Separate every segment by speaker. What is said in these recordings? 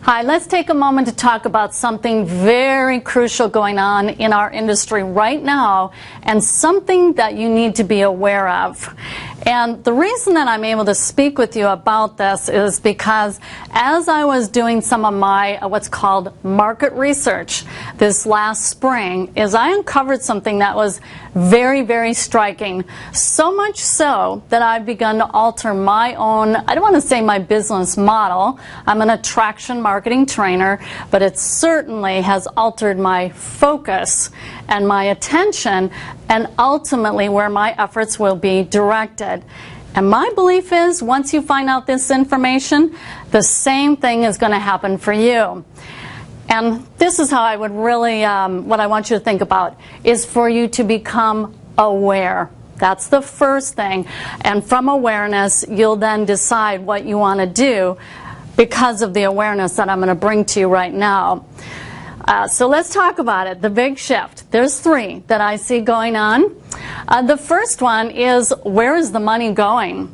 Speaker 1: Hi, let's take a moment to talk about something very crucial going on in our industry right now, and something that you need to be aware of. And the reason that I'm able to speak with you about this is because as I was doing some of my what's called market research this last spring, is I uncovered something that was very, very striking. So much so that I've begun to alter my own, I don't want to say my business model. I'm an attraction marketing trainer, but it certainly has altered my focus and my attention, and ultimately where my efforts will be directed. And my belief is once you find out this information, the same thing is going to happen for you. And this is how I would really, what I want you to think about is for you to become aware. That's the first thing. And from awareness, you'll then decide what you want to do because of the awareness that I'm going to bring to you right now. So let's talk about it. The big shift. There's three that I see going on. The first one is, where is the money going?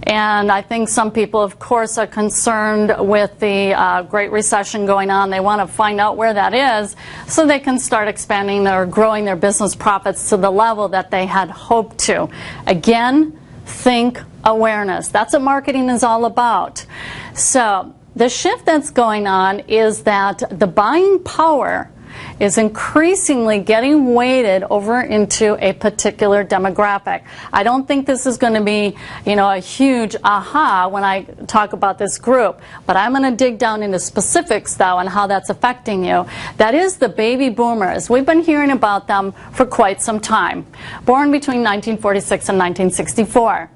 Speaker 1: And I think some people, of course, are concerned with the Great Recession going on. They want to find out where that is so they can start expanding or growing their business profits to the level that they had hoped to. Again, think awareness. That's what marketing is all about. So the shift that's going on is that the buying power is increasingly getting weighted over into a particular demographic. I don't think this is going to be, a huge aha when I talk about this group, but I'm going to dig down into specifics, though, on how that's affecting you. That is the baby boomers. We've been hearing about them for quite some time, born between 1946 and 1964.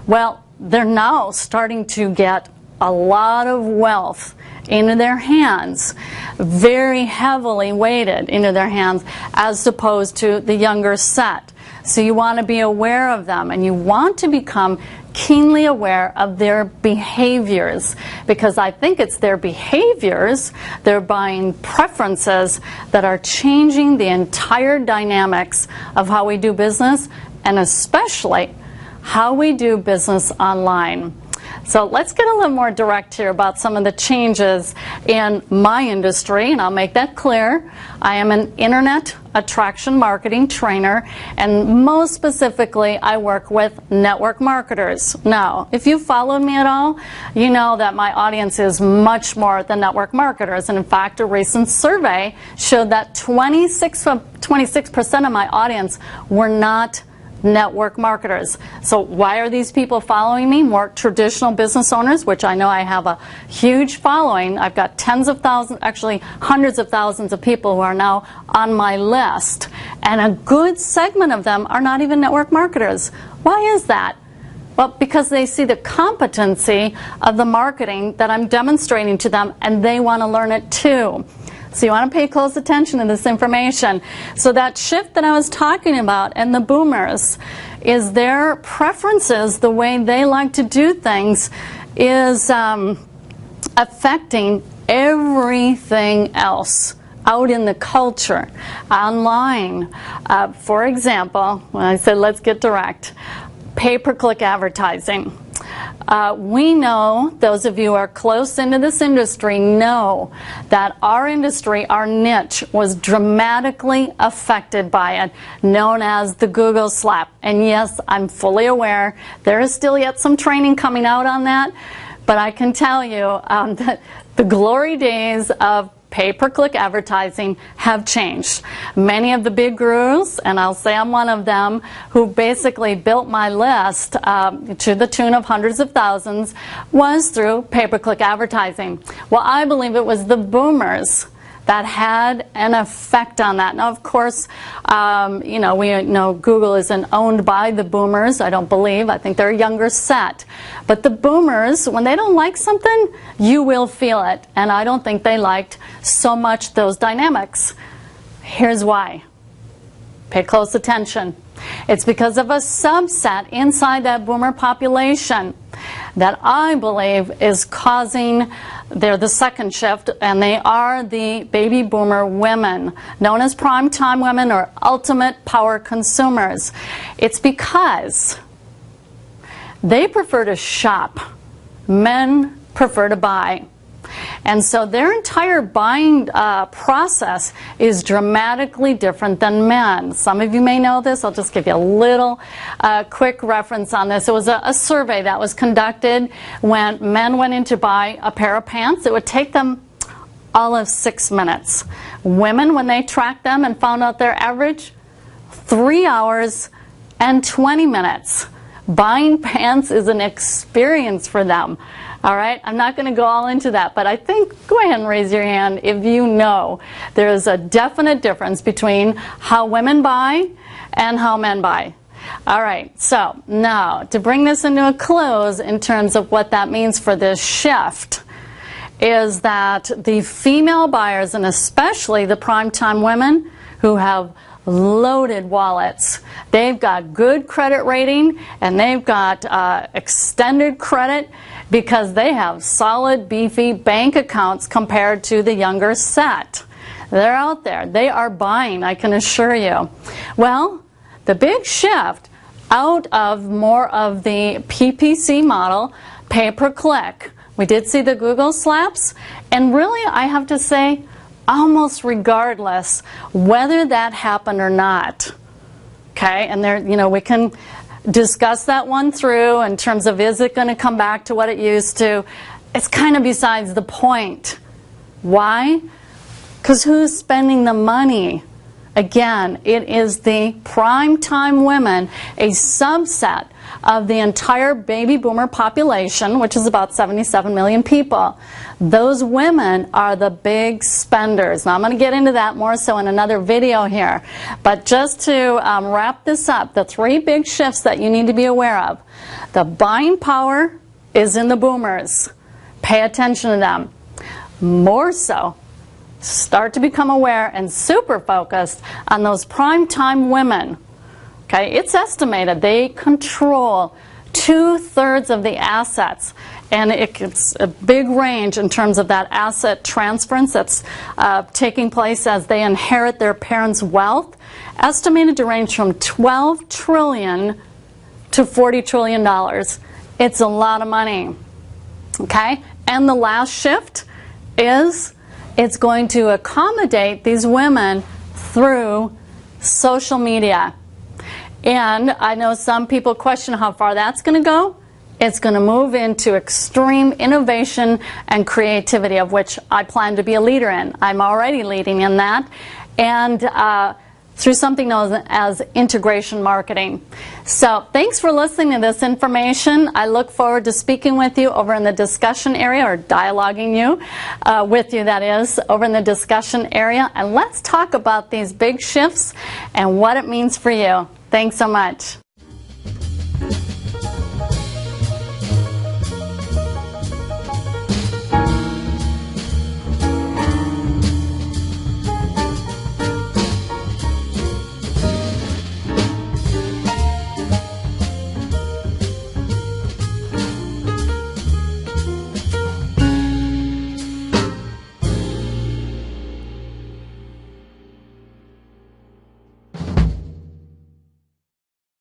Speaker 1: Well, they're now starting to get a lot of wealth into their hands, very heavily weighted into their hands, as opposed to the younger set. So you want to be aware of them, and you want to become keenly aware of their behaviors, because I think it's their behaviors, their buying preferences, that are changing the entire dynamics of how we do business, and especially how we do business online. So let's get a little more direct here about some of the changes in my industry, and I'll make that clear. I am an internet attraction marketing trainer, and most specifically I work with network marketers. Now, if you followed me at all, you know that my audience is much more than network marketers. And in fact, a recent survey showed that 26% of my audience were not network marketers. So why are these people following me? More traditional business owners, which I know I have a huge following. I've got tens of thousands, actually hundreds of thousands of people who are now on my list. And a good segment of them are not even network marketers. Why is that? Well, because they see the competency of the marketing that I'm demonstrating to them, and they want to learn it too. So you want to pay close attention to this information. So that shift that I was talking about, and the boomers, is their preferences, the way they like to do things, is affecting everything else out in the culture, online. For example, when I said let's get direct, pay-per-click advertising. We know, those of you who are close into this industry know that our industry, our niche, was dramatically affected by it, known as the Google slap. And yes, I'm fully aware there is still yet some training coming out on that, but I can tell you that the glory days of pay-per-click advertising have changed. Many of the big gurus, and I'll say I'm one of them, who basically built my list to the tune of hundreds of thousands, was through pay-per-click advertising. Well, I believe it was the boomers that had an effect on that. Now, of course, we know Google isn't owned by the boomers, I don't believe. I think they're a younger set. But the boomers, when they don't like something, you will feel it. And I don't think they liked so much those dynamics. Here's why. Pay close attention. It's because of a subset inside that boomer population that I believe is causing, they're the second shift, and they are the baby boomer women, known as prime time women or ultimate power consumers. It's because they prefer to shop. Men prefer to buy. And so their entire buying process is dramatically different than men. Some of you may know this. I'll just give you a little quick reference on this. It was a survey that was conducted when men went in to buy a pair of pants. It would take them all of 6 minutes. Women, when they tracked them and found out their average, 3 hours and 20 minutes. Buying pants is an experience for them. All right, I'm not going to go all into that, but I think, go ahead and raise your hand if you know there's a definite difference between how women buy and how men buy. All right, so now to bring this into a close in terms of what that means for this shift is that the female buyers, and especially the primetime women who have loaded wallets, they've got good credit rating and they've got extended credit because they have solid, beefy bank accounts compared to the younger set. They're out there. They are buying, I can assure you. Well, the big shift out of more of the PPC model, pay-per-click. We did see the Google slaps, and really, I have to say, almost regardless whether that happened or not. Okay, and there, you know, we can discuss that one through in terms of is it going to come back to what it used to. It's kind of besides the point. Why? Because who's spending the money? Again, it is the prime-time women, a subset of the entire baby boomer population, which is about 77 million people. Those women are the big spenders. Now, I'm going to get into that more so in another video here. But just to wrap this up, the 3 big shifts that you need to be aware of. The buying power is in the boomers. Pay attention to them. More so, start to become aware and super focused on those prime-time women. Okay, it's estimated they control 2/3 of the assets, and it's a big range in terms of that asset transference that's taking place as they inherit their parents' wealth, estimated to range from $12 trillion to $40 trillion. It's a lot of money. Okay, and the last shift is it's going to accommodate these women through social media. And I know some people question how far that's going to go. It's going to move into extreme innovation and creativity, of which I plan to be a leader in. I'm already leading in that. And through something known as integration marketing. So thanks for listening to this information. I look forward to speaking with you over in the discussion area, or dialoguing with you, that is, over in the discussion area. And let's talk about these big shifts and what it means for you. Thanks so much.